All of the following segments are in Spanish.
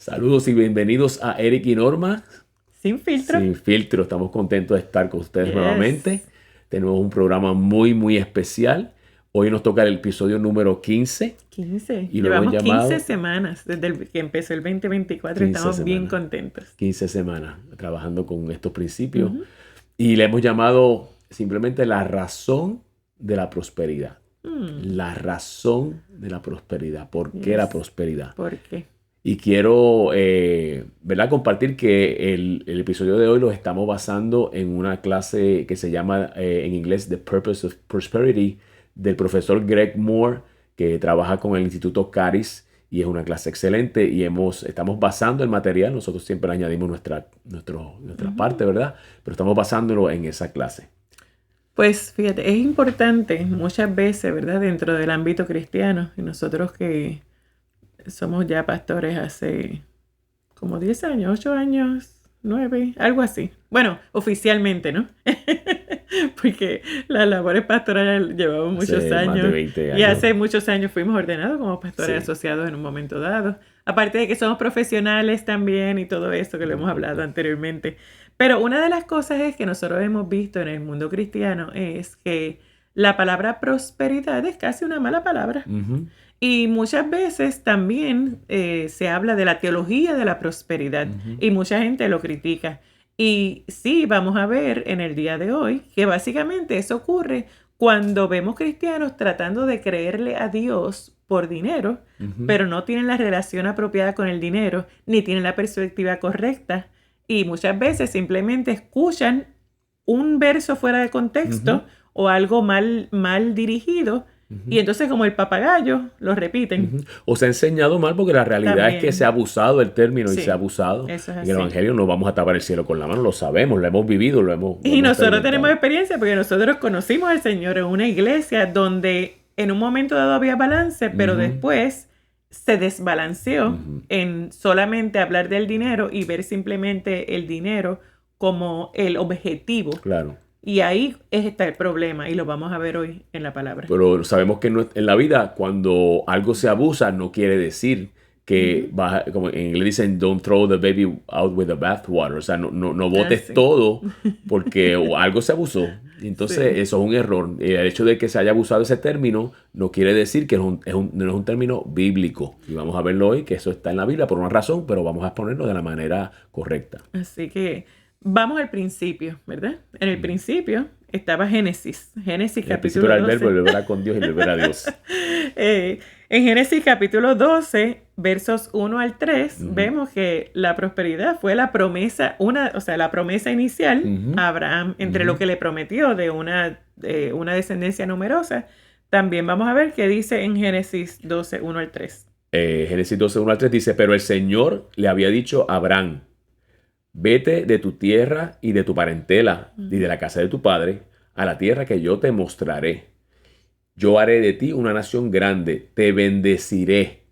Saludos y bienvenidos a Eric y Norma. Sin filtro. Sin filtro, estamos contentos de estar con ustedes Yes. nuevamente. Tenemos un programa muy especial. Hoy nos toca el episodio número 15. 15. Y lo hemos Llevamos llamado 15 semanas desde que empezó el 2024 y 15 estamos bien semanas. contentos. 15 semanas trabajando con estos principios. Ujú. Y le hemos llamado simplemente la razón de la prosperidad. La razón de la prosperidad. ¿Por qué Yes. la prosperidad? ¿Por qué? Y quiero ¿verdad? Compartir que el episodio de hoy lo estamos basando en una clase que se llama en inglés The Purpose of Prosperity del profesor Greg Moore, que trabaja con el Instituto Caris, y es una clase excelente y estamos basando el material. Nosotros siempre le añadimos nuestra parte, ¿verdad? Pero estamos basándolo en esa clase. Pues fíjate, es importante muchas veces, ¿verdad? Dentro del ámbito cristiano, y nosotros que somos ya pastores hace como 10 años, 8 años, 9, algo así. Bueno, oficialmente, ¿no? Porque las labores pastorales llevamos muchos Hace más años. de 20 Y años. hace muchos años fuimos ordenados como pastores Sí. asociados en un momento dado. Aparte de que somos profesionales también y todo eso que lo hemos hablado anteriormente. Pero una de las cosas es que nosotros hemos visto en el mundo cristiano es que la palabra prosperidad es casi una mala palabra. Ujú. Y muchas veces también se habla de la teología de la prosperidad y mucha gente lo critica. Y sí, vamos a ver en el día de hoy que básicamente eso ocurre cuando vemos cristianos tratando de creerle a Dios por dinero, pero no tienen la relación apropiada con el dinero, ni tienen la perspectiva correcta. Y muchas veces simplemente escuchan un verso fuera de contexto o algo mal dirigido. Y entonces como el papagayo lo repiten. Ujú. O se ha enseñado mal porque la realidad También. es que se ha abusado del término y Sí, se ha abusado. eso es En el así. Evangelio no vamos a tapar el cielo con la mano, lo sabemos, lo hemos vivido, lo hemos Y nosotros experimentado. tenemos experiencia porque nosotros conocimos al Señor en una iglesia donde en un momento dado había balance, pero después se desbalanceó en solamente hablar del dinero y ver simplemente el dinero como el objetivo. Claro, Y ahí está el problema y lo vamos a ver hoy en la palabra. pero sabemos que en la vida cuando algo se abusa no quiere decir que como en inglés dicen, don't throw the baby out with the bathwater. O sea, no botes sí. todo porque algo se abusó. Y entonces Sí. eso es un error. Y el hecho de que se haya abusado ese término no quiere decir que no es un término bíblico. Y vamos a verlo hoy, que eso está en la Biblia por una razón, pero vamos a exponerlo de la manera correcta. Así que vamos al principio, ¿verdad? En el principio estaba Génesis. Génesis El principio capítulo era el 12. verbo, el verbo era con Dios y el verbo era Dios. En Génesis capítulo 12, versos 1 al 3, vemos que la prosperidad fue la promesa, la promesa inicial a Abraham, entre lo que le prometió de una descendencia numerosa. También vamos a ver qué dice en Génesis 12, 1 al 3. Génesis 12, 1 al 3 dice, pero el Señor le había dicho a Abraham, vete de tu tierra y de tu parentela y de la casa de tu padre a la tierra que yo te mostraré. Yo haré de ti una nación grande, te bendeciré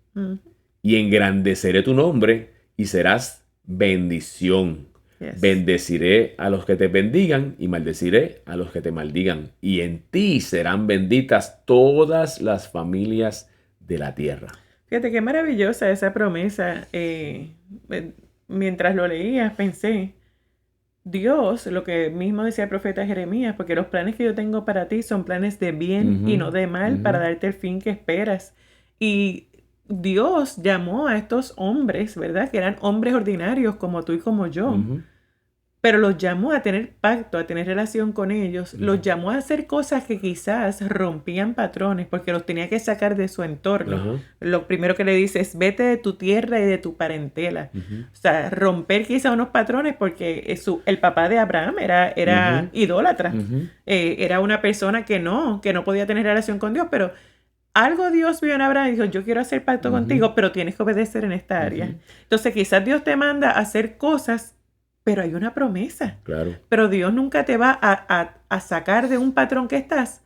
y engrandeceré tu nombre y serás bendición. Yes. Bendeciré a los que te bendigan y maldeciré a los que te maldigan. Y en ti serán benditas todas las familias de la tierra. Fíjate qué maravillosa esa promesa. Mientras lo leías pensé, Dios, lo que mismo decía el profeta Jeremías, porque los planes que yo tengo para ti son planes de bien y no de mal, para darte el fin que esperas. Y Dios llamó a estos hombres, ¿verdad? Que eran hombres ordinarios como tú y como yo. Pero los llamó a tener pacto, a tener relación con ellos. Los llamó a hacer cosas que quizás rompían patrones porque los tenía que sacar de su entorno. Lo primero que le dice es vete de tu tierra y de tu parentela. O sea, romper quizás unos patrones porque el papá de Abraham era idólatra. Era una persona que no podía tener relación con Dios, pero algo Dios vio en Abraham y dijo, yo quiero hacer pacto contigo, pero tienes que obedecer en esta área. Entonces quizás Dios te manda a hacer cosas, pero hay una promesa. Claro. Pero Dios nunca te va a sacar de un patrón que estás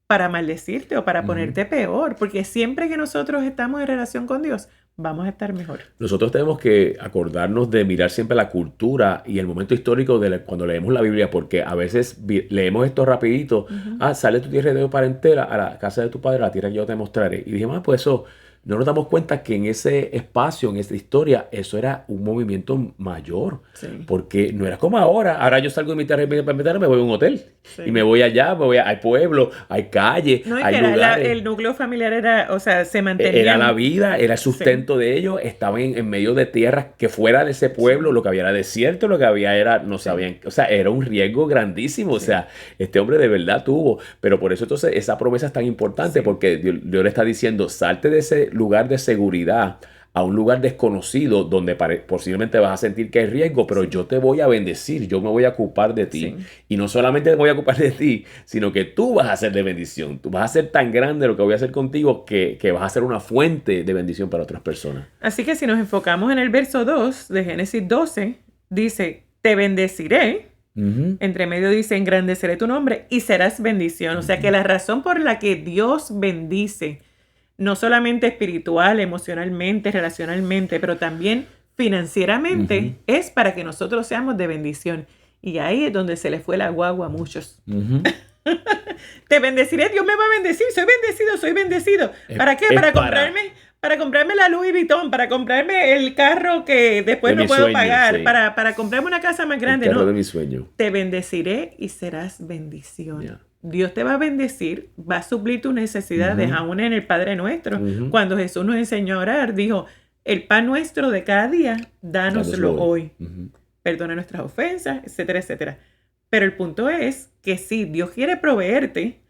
para maldecirte o para ponerte peor. Porque siempre que nosotros estamos en relación con Dios, vamos a estar mejor. Nosotros tenemos que acordarnos de mirar siempre la cultura y el momento histórico cuando leemos la Biblia, porque a veces leemos esto rapidito. Sale tu tierra de tu parentela a la casa de tu padre, a la tierra que yo te mostraré. Y dijimos, pues eso no nos damos cuenta que en ese espacio, en esa historia, eso era un movimiento mayor. Sí. Porque no era como ahora. Ahora yo salgo de mi tierra para meterme, me voy a un hotel. Sí. Y me voy allá, hay pueblos, hay calles, No, y hay que era lugares. el núcleo familiar era, o sea, se mantenía. Era la vida, era el sustento de ellos. Estaban en medio de tierras que fuera de ese pueblo, lo que había era desierto, lo que había era, no sabían, o sea, era un riesgo grandísimo. O sea, este hombre de verdad tuvo. Pero por eso entonces esa promesa es tan importante, porque Dios le está diciendo, salte de ese lugar de seguridad a un lugar desconocido donde posiblemente vas a sentir que hay riesgo, pero yo te voy a bendecir, yo me voy a ocupar de ti. Sí. Y no solamente me voy a ocupar de ti, sino que tú vas a ser de bendición. Tú vas a ser tan grande lo que voy a hacer contigo que vas a ser una fuente de bendición para otras personas. Así que si nos enfocamos en el verso 2 de Génesis 12, dice, te bendeciré. Entre medio dice, engrandeceré tu nombre y serás bendición. O sea que la razón por la que Dios bendice, no solamente espiritual, emocionalmente, relacionalmente, pero también financieramente, es para que nosotros seamos de bendición. Y ahí es donde se les fue la guagua a muchos. Te bendeciré, Dios me va a bendecir, soy bendecido. ¿Para qué? Para comprarme la Louis Vuitton, para comprarme el carro que después no puedo pagar, sí. para comprarme una casa más grande. El carro no, de mi sueño. Te bendeciré y serás bendición. Yeah. Dios te va a bendecir, va a suplir tus necesidades, aún en el Padre Nuestro. Cuando Jesús nos enseñó a orar, dijo, el pan nuestro de cada día, dánoslo hoy. Perdona nuestras ofensas, etcétera, etcétera. Pero el punto es que sí, Dios quiere proveerte,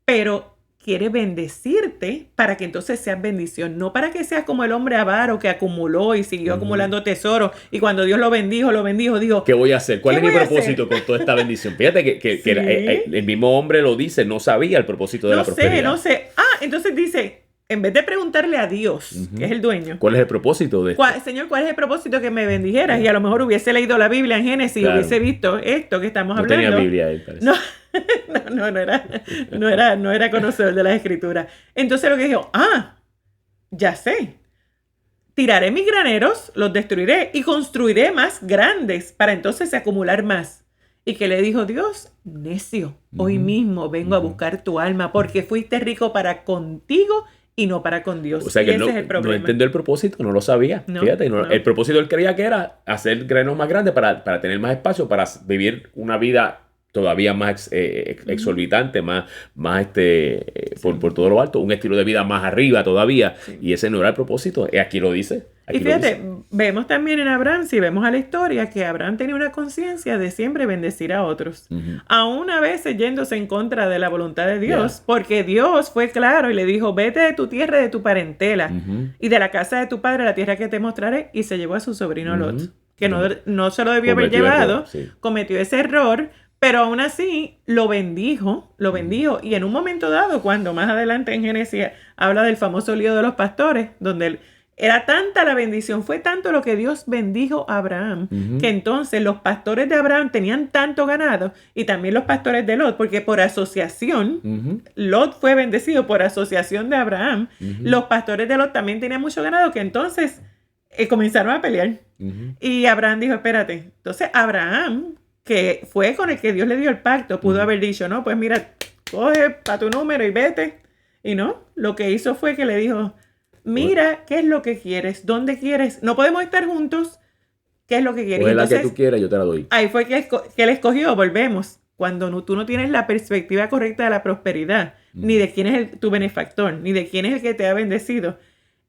pero quiere bendecirte para que entonces seas bendición. No para que seas como el hombre avaro que acumuló y siguió acumulando tesoros. Y cuando Dios lo bendijo, dijo, ¿qué voy a hacer? ¿Cuál es mi propósito con toda esta bendición? Fíjate que sí. El mismo hombre lo dice, no sabía el propósito de la prosperidad. No sé. Entonces dice, en vez de preguntarle a Dios, que es el dueño, ¿cuál es el propósito de esto? Señor, ¿cuál es el propósito que me bendijeras? Y a lo mejor hubiese leído la Biblia en Génesis, claro. Hubiese visto esto que estamos hablando. No tenía Biblia él, parece. No era conocedor de las Escrituras. Entonces lo que dijo, ya sé. Tiraré mis graneros, los destruiré y construiré más grandes para entonces acumular más. Y que le dijo Dios, necio, hoy mismo vengo a buscar tu alma porque fuiste rico para contigo y no para con Dios. O sea que ese no, es el problema. No entendió el propósito, no lo sabía. No, fíjate, no. El propósito él creía que era hacer granos más grandes para tener más espacio, para vivir una vida todavía más exorbitante, más por todo lo alto, un estilo de vida más arriba todavía. Sí. Y ese no era el propósito. Aquí lo dice. Y fíjate, vemos también en Abraham, si vemos a la historia, que Abraham tenía una conciencia de siempre bendecir a otros. Aún a veces yéndose en contra de la voluntad de Dios, porque Dios fue claro y le dijo, vete de tu tierra y de tu parentela y de la casa de tu padre, la tierra que te mostraré, y se llevó a su sobrino Lot, que no se lo debió haber llevado, cometió ese error, pero aún así lo bendijo, y en un momento dado, cuando más adelante en Génesis habla del famoso lío de los pastores, donde era tanta la bendición, fue tanto lo que Dios bendijo a Abraham, que entonces los pastores de Abraham tenían tanto ganado, y también los pastores de Lot, porque por asociación, Lot fue bendecido por asociación de Abraham, los pastores de Lot también tenían mucho ganado, que entonces comenzaron a pelear. Y Abraham dijo, espérate, entonces Abraham, que fue con el que Dios le dio el pacto, pudo haber dicho, no, pues mira, coge para tu número y vete. Y no, lo que hizo fue que le dijo, mira, ¿qué es lo que quieres? ¿Dónde quieres? No podemos estar juntos. ¿Qué es lo que quieres? Coge la que tú quieras, yo te la doy. Ahí fue que él escogió, volvemos. Cuando tú no tienes la perspectiva correcta de la prosperidad, ni de quién es tu benefactor, ni de quién es el que te ha bendecido.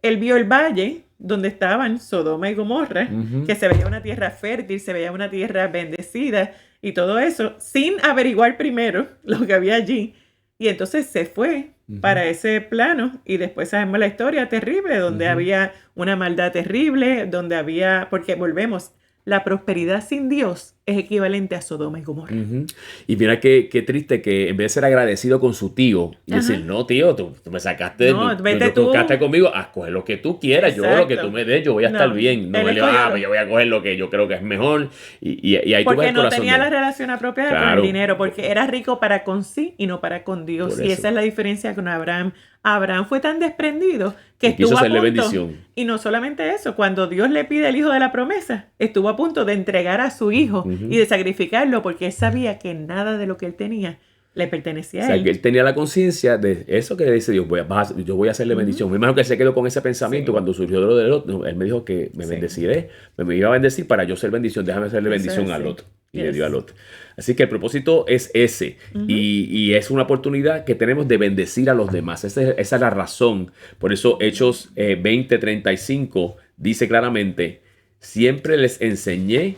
Él vio el valle donde estaban Sodoma y Gomorra, que se veía una tierra fértil, se veía una tierra bendecida y todo eso, sin averiguar primero lo que había allí. Y entonces se fue para ese plano y después sabemos la historia terrible, donde había una maldad terrible, donde había, porque volvemos, la prosperidad sin Dios es equivalente a Sodoma y Gomorra. Y mira qué triste que en vez de ser agradecido con su tío y decir, no tío, tú me sacaste, tú quedaste conmigo, a coger lo que tú quieras. Exacto. Yo lo que tú me des, yo voy a estar bien. No me le yo voy a coger lo que yo creo que es mejor. Y ahí porque tú ves el corazón. Porque no tenía la relación apropiada con el dinero, porque era rico para con sí y no para con Dios. Y esa es la diferencia con Abraham. Abraham fue tan desprendido que estuvo a punto, bendición. Y no solamente eso, cuando Dios le pide el hijo de la promesa, estuvo a punto de entregar a su hijo y de sacrificarlo, porque él sabía que nada de lo que él tenía Le pertenecía O a sea, él. que él tenía la conciencia de eso que le dice Dios, yo voy a hacerle bendición. Me imagino que él se quedó con ese pensamiento Sí. cuando surgió lo de Lot. No, él me dijo que me Sí. bendeciré, me iba a bendecir para yo ser bendición, déjame hacerle Eso es bendición a así. Lot. Y le Yes. dio a Lot. Así que el propósito es ese. Y es una oportunidad que tenemos de bendecir a los demás. Esa es la razón. Por eso Hechos 20:35 dice claramente, siempre les enseñé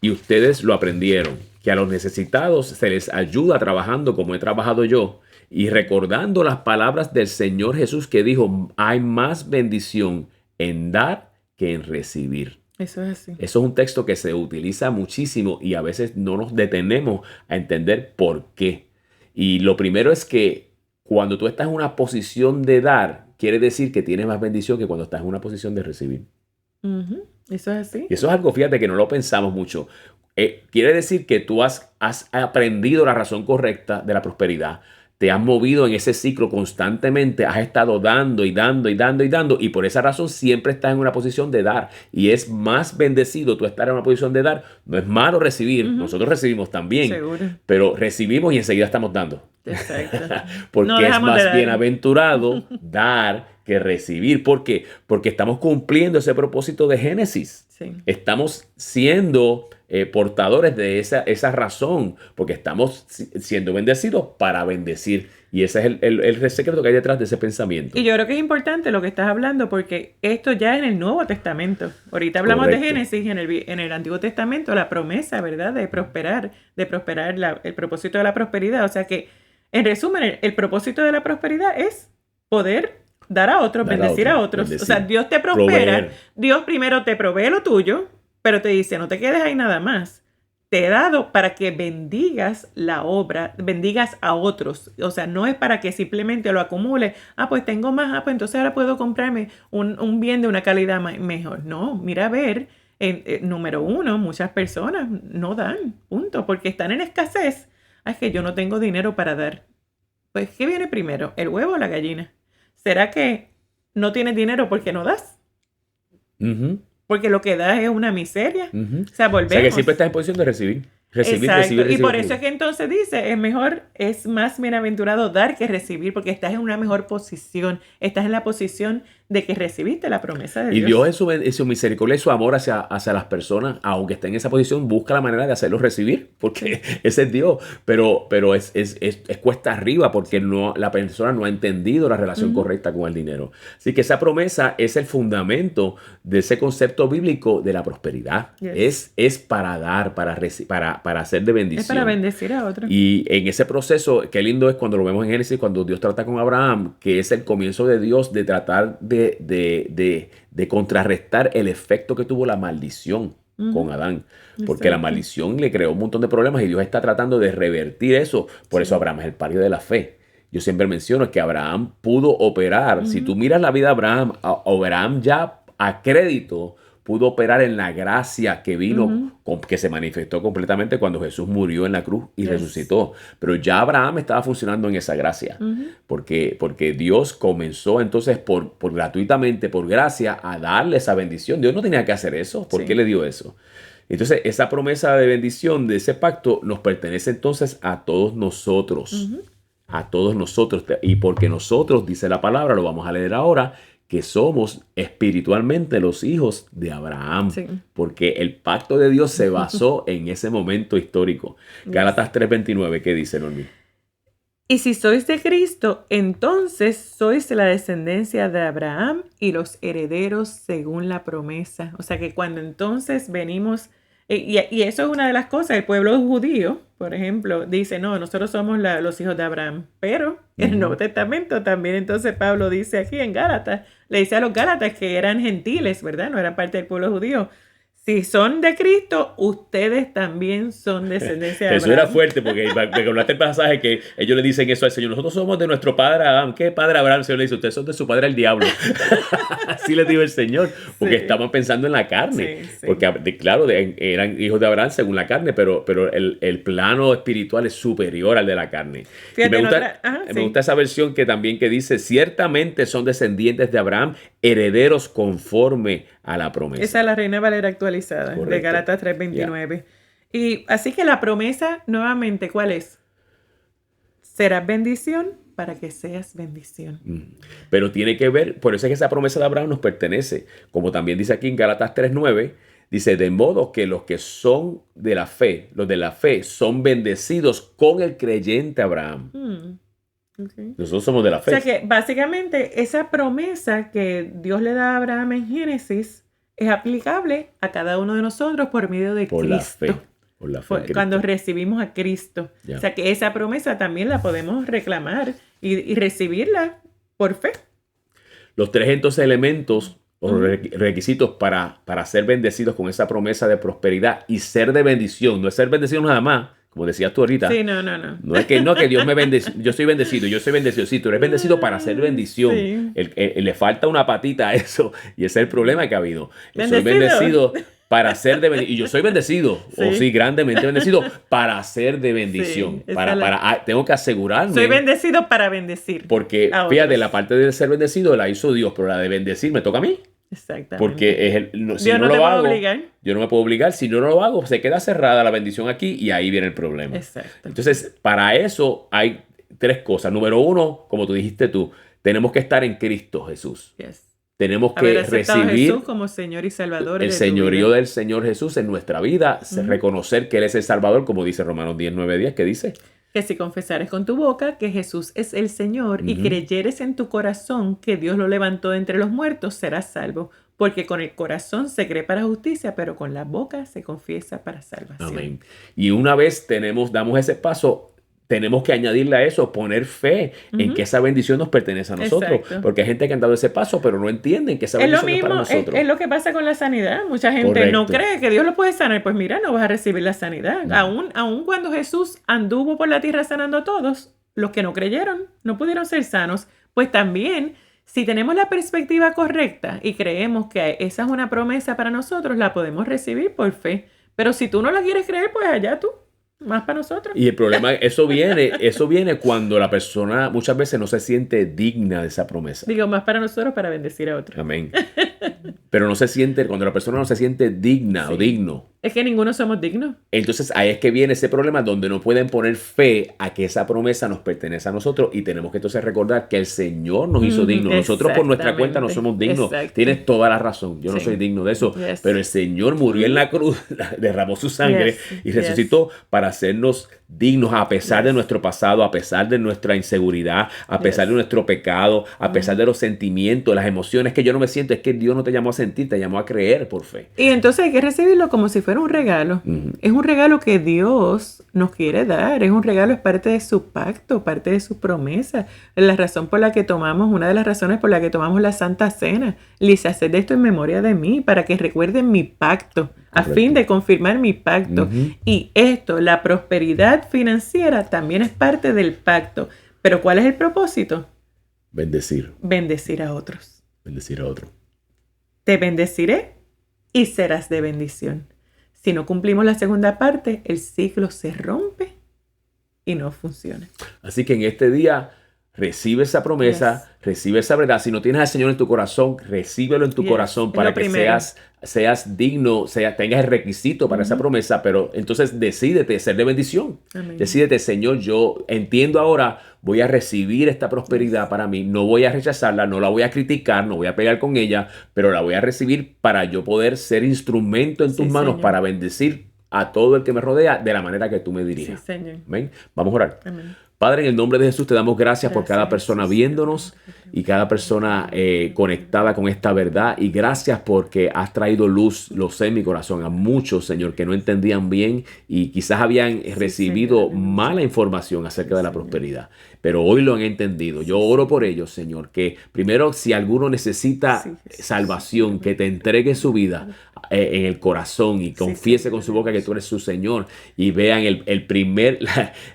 y ustedes lo aprendieron, que a los necesitados se les ayuda trabajando como he trabajado yo y recordando las palabras del Señor Jesús que dijo, hay más bendición en dar que en recibir. Eso es así. Eso es un texto que se utiliza muchísimo y a veces no nos detenemos a entender por qué. Y lo primero es que cuando tú estás en una posición de dar, quiere decir que tienes más bendición que cuando estás en una posición de recibir. Eso es así. Y eso es algo, fíjate, que no lo pensamos mucho. Quiere decir que tú has aprendido la razón correcta de la prosperidad. Te has movido en ese ciclo constantemente, has estado dando y dando y dando y dando, y por esa razón siempre estás en una posición de dar. Y es más bendecido tú estar en una posición de dar. No es malo recibir, nosotros recibimos también, Seguro. pero recibimos y enseguida estamos dando. Exacto. Porque No es dejamos de más dar. bienaventurado dar que recibir. ¿Por qué? Porque estamos cumpliendo ese propósito de Génesis. Sí. Estamos siendo portadores de esa razón, porque estamos siendo bendecidos para bendecir. Y ese es el secreto que hay detrás de ese pensamiento. Y yo creo que es importante lo que estás hablando, porque esto ya es en el Nuevo Testamento. Ahorita hablamos Correcto. de Génesis, en el Antiguo Testamento, la promesa, ¿verdad? De prosperar, el propósito de la prosperidad. O sea que, en resumen, el propósito de la prosperidad es poder dar a otros, Dar a bendecir a otros, otros. bendecir. O sea, Dios te prospera, Proveer. Dios primero te provee lo tuyo, pero te dice, no te quedes ahí nada más. Te he dado para que bendigas la obra, bendigas a otros. O sea, no es para que simplemente lo acumules. Pues tengo más, pues entonces ahora puedo comprarme un bien de una calidad mejor. No, mira a ver, número uno, muchas personas no dan, punto, porque están en escasez. Es que yo no tengo dinero para dar. Pues, ¿qué viene primero, el huevo o la gallina? ¿Será que no tienes dinero porque no das? Porque lo que das es una miseria. O sea, volvemos. O sea que siempre estás en posición de recibir. Recibir, Exacto. recibir, recibir. Y por recibir. eso es que entonces dice, es más bienaventurado dar que recibir, porque estás en una mejor posición. Estás en la posición de que recibiste la promesa de Y Dios. Dios en su misericordia y su amor hacia las personas, aunque estén en esa posición, busca la manera de hacerlos recibir, porque ese es Dios. Pero es cuesta arriba porque la persona no ha entendido la relación correcta con el dinero. Así que esa promesa es el fundamento de ese concepto bíblico de la prosperidad. Yes. Es para dar, para hacer de bendición. Es para bendecir a otros. Y en ese proceso, qué lindo es cuando lo vemos en Génesis, cuando Dios trata con Abraham, que es el comienzo de Dios de tratar de contrarrestar el efecto que tuvo la maldición con Adán. Porque la maldición le creó un montón de problemas y Dios está tratando de revertir eso. Por eso Abraham es el padre de la fe. Yo siempre menciono que Abraham pudo operar. Si tú miras la vida de Abraham, Abraham ya a crédito pudo operar en la gracia que vino, que se manifestó completamente cuando Jesús murió en la cruz y resucitó. Pero ya Abraham estaba funcionando en esa gracia, porque Dios comenzó entonces por gratuitamente, por gracia, a darle esa bendición. Dios no tenía que hacer eso. ¿Por qué le dio eso? Entonces, esa promesa de bendición, de ese pacto, nos pertenece entonces a todos nosotros. A todos nosotros. Y porque nosotros, dice la palabra, lo vamos a leer ahora, que somos espiritualmente los hijos de Abraham. Sí. Porque el pacto de Dios se basó en ese momento histórico. Gálatas 3:29, ¿qué dice, Normi? Y si sois de Cristo, entonces sois la descendencia de Abraham y los herederos según la promesa. O sea que cuando entonces venimos, y eso es una de las cosas, el pueblo judío, por ejemplo, dice, no, nosotros somos los hijos de Abraham. Pero en el Nuevo Testamento también entonces Pablo dice aquí en Gálatas, le dice a los Gálatas que eran gentiles, ¿verdad? No eran parte del pueblo judío. Si son de Cristo, ustedes también son descendencia de Abraham. Eso era fuerte, porque hablaste el pasaje que ellos le dicen eso al Señor. Nosotros somos de nuestro padre Abraham. ¿Qué padre Abraham? El Señor le dice, ustedes son de su padre el diablo. Así les dijo el Señor, porque estaban pensando en la carne. Sí. Porque, claro, eran hijos de Abraham según la carne, pero el plano espiritual es superior al de la carne. Fíjate, me gusta esa versión que dice, ciertamente son descendientes de Abraham, herederos conforme a la promesa. Esa es la Reina Valera actualizada. Correcto. De Gálatas 3:29. Y así que la promesa, nuevamente, ¿cuál es? Serás bendición para que seas bendición. Pero tiene que ver, por eso es que esa promesa de Abraham nos pertenece. Como también dice aquí en Gálatas 3:9, dice, de modo que los que son de la fe, los de la fe son bendecidos con el creyente Abraham. Okay. Nosotros somos de la fe. O sea que básicamente esa promesa que Dios le da a Abraham en Génesis es aplicable a cada uno de nosotros por medio de Por Cristo. la fe. Por la fe en Cristo. Cuando recibimos a Cristo. Ya. O sea que esa promesa también la podemos reclamar y recibirla por fe. Los tres entonces elementos o requisitos para ser bendecidos con esa promesa de prosperidad y ser de bendición. No es ser bendecido nada más, como decías tú ahorita. Sí, no. No es que Dios me bendice. Yo soy bendecido. Sí, tú eres bendecido para ser bendición. Sí. Le falta una patita a eso y ese es el problema que ha habido. Bendecido. Soy bendecido para ser de bendición. Y yo soy bendecido, grandemente bendecido para ser de bendición. Sí, tengo que asegurarme. Soy bendecido para bendecir. Porque, fíjate, la parte de ser bendecido la hizo Dios, pero la de bendecir me toca a mí. Exactamente. Porque si Dios no te lo puede hago, obligar. yo no me puedo obligar. Si no lo hago, se queda cerrada la bendición aquí y ahí viene el problema. Exacto. Entonces, para eso hay tres cosas. Número uno, como tú dijiste tú, tenemos que estar en Cristo Jesús. Yes. Tenemos que Haber aceptado a recibir Jesús como Señor y Salvador el de tu señorío vida. del Señor Jesús en nuestra vida, reconocer que Él es el Salvador, como dice Romanos 10:9-10, que dice Que si confesares con tu boca que Jesús es el Señor y creyeres en tu corazón que Dios lo levantó de entre los muertos, serás salvo. Porque con el corazón se cree para justicia, pero con la boca se confiesa para salvación. amén. Y una vez damos ese paso, tenemos que añadirle a eso, poner fe en que esa bendición nos pertenece a nosotros. Exacto. Porque hay gente que han dado ese paso, pero no entienden que esa Es lo bendición es para mismo, nosotros. es lo que pasa con la sanidad. Mucha gente no Correcto. cree que Dios lo puede sanar. Pues mira, no vas a recibir la sanidad. Aún cuando Jesús anduvo por la tierra sanando a todos, los que no creyeron no pudieron ser sanos. Pues también, si tenemos la perspectiva correcta y creemos que esa es una promesa para nosotros, la podemos recibir por fe. Pero si tú no la quieres creer, pues allá tú. Más para nosotros. Y el problema, eso viene cuando la persona muchas veces no se siente digna de esa promesa. Digo, más para nosotros para bendecir a otros. Amén. Pero cuando la persona no se siente digna o digno, Es que ninguno somos dignos. entonces ahí es que viene ese problema donde no pueden poner fe a que esa promesa nos pertenece a nosotros y tenemos que entonces recordar que el Señor nos hizo dignos. Nosotros por nuestra cuenta no somos dignos. Exacto. Tienes toda la razón. Yo no soy digno de eso. Yes. Pero el Señor murió en la cruz, derramó su sangre Yes. y resucitó para hacernos dignos a pesar de nuestro pasado, a pesar de nuestra inseguridad, a pesar de nuestro pecado, a pesar de los sentimientos, las emociones que yo no me siento. Es que Dios no te llamó a sentir, te llamó a creer por fe. Y entonces hay que recibirlo como si fuera un regalo. Es un regalo que Dios nos quiere dar. Es un regalo, es parte de su pacto, parte de su promesa. La razón por la que tomamos, una de las razones por la que tomamos la Santa Cena. Lisa, haced de esto en memoria de mí, para que recuerden mi pacto, a fin de confirmar mi pacto. Y esto, la prosperidad financiera, también es parte del pacto. Pero ¿cuál es el propósito? Bendecir. Bendecir a otros. Bendecir a otro. Te bendeciré y serás de bendición. Si no cumplimos la segunda parte, el ciclo se rompe y no funciona. Así que en este día recibe esa promesa, recibe esa verdad. Si no tienes al Señor en tu corazón, recíbelo en tu corazón es para lo que primero. seas digno, tengas el requisito para esa promesa, pero entonces decídete ser de bendición. Amén. Decídete, Señor, yo entiendo ahora, voy a recibir esta prosperidad para mí, no voy a rechazarla, no la voy a criticar, no voy a pelear con ella, pero la voy a recibir para yo poder ser instrumento en tus manos Señor. para bendecir a todo el que me rodea de la manera que tú me Sí, dirijas. Señor. Amén. Vamos a orar. Amén. Padre, en el nombre de Jesús te damos gracias por cada Gracias, persona Jesús. viéndonos y cada persona conectada con esta verdad. Y gracias porque has traído luz, lo sé en mi corazón, a muchos, Señor, que no entendían bien y quizás habían recibido Señor. mala información acerca de la prosperidad. Pero hoy lo han entendido. Yo oro por ellos, Señor, que primero si alguno necesita Sí, Jesús. salvación, que te entregue su vida en el corazón y confiese con su boca que tú eres su Señor y vean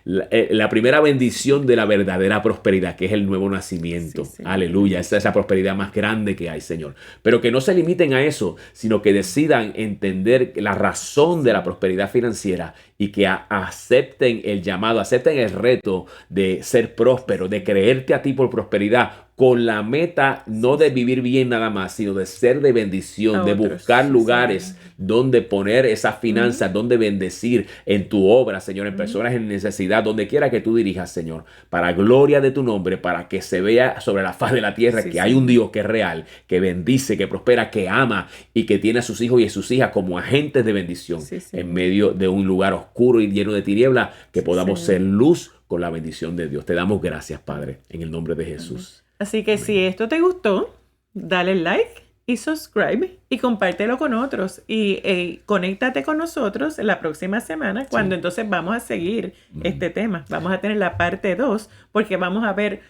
la primera bendición de la verdadera prosperidad, que es el nuevo nacimiento. Sí, sí. Aleluya, esa es la prosperidad más grande que hay, Señor. Pero que no se limiten a eso, sino que decidan entender la razón de la prosperidad financiera y que acepten el llamado, acepten el reto de ser próspero, de creerte a ti por prosperidad, con la meta no de vivir bien nada más, sino de ser de bendición, A de otros, buscar lugares sí. donde poner esas finanzas, donde bendecir en tu obra, Señor, en personas en necesidad, donde quiera que tú dirijas, Señor, para gloria de tu nombre, para que se vea sobre la faz de la tierra Sí, que hay un Señor. Dios que es real, que bendice, que prospera, que ama y que tiene a sus hijos y a sus hijas como agentes de bendición Sí, en Señor. medio de un lugar oscuro y lleno de tinieblas, que Sí, podamos Señor. ser luz con la bendición de Dios. Te damos gracias, Padre, en el nombre de Amén. Jesús. Así que si Amén. esto te gustó, dale like y subscribe y compártelo con otros. Y conéctate con nosotros la próxima semana cuando entonces vamos a seguir este tema. Vamos a tener la parte 2 porque vamos a ver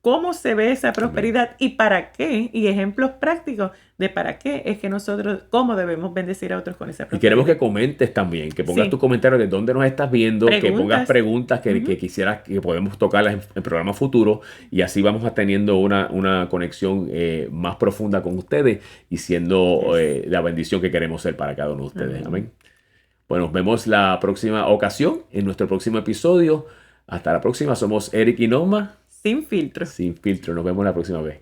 cómo se ve esa prosperidad y para qué, y ejemplos prácticos de para qué es que nosotros, cómo debemos bendecir a otros con esa Y prosperidad. queremos que comentes también, que pongas Sí. tus comentarios de dónde nos estás viendo, que pongas preguntas que Ujú. quisieras que podemos tocarlas en programas futuros y así vamos a teniendo una conexión más profunda con ustedes y siendo la bendición que queremos ser para cada uno de ustedes. Amén. Bueno, nos vemos la próxima ocasión en nuestro próximo episodio. Hasta la próxima. Somos Eric y Norma. Sin filtro. Sin filtro. Nos vemos la próxima vez.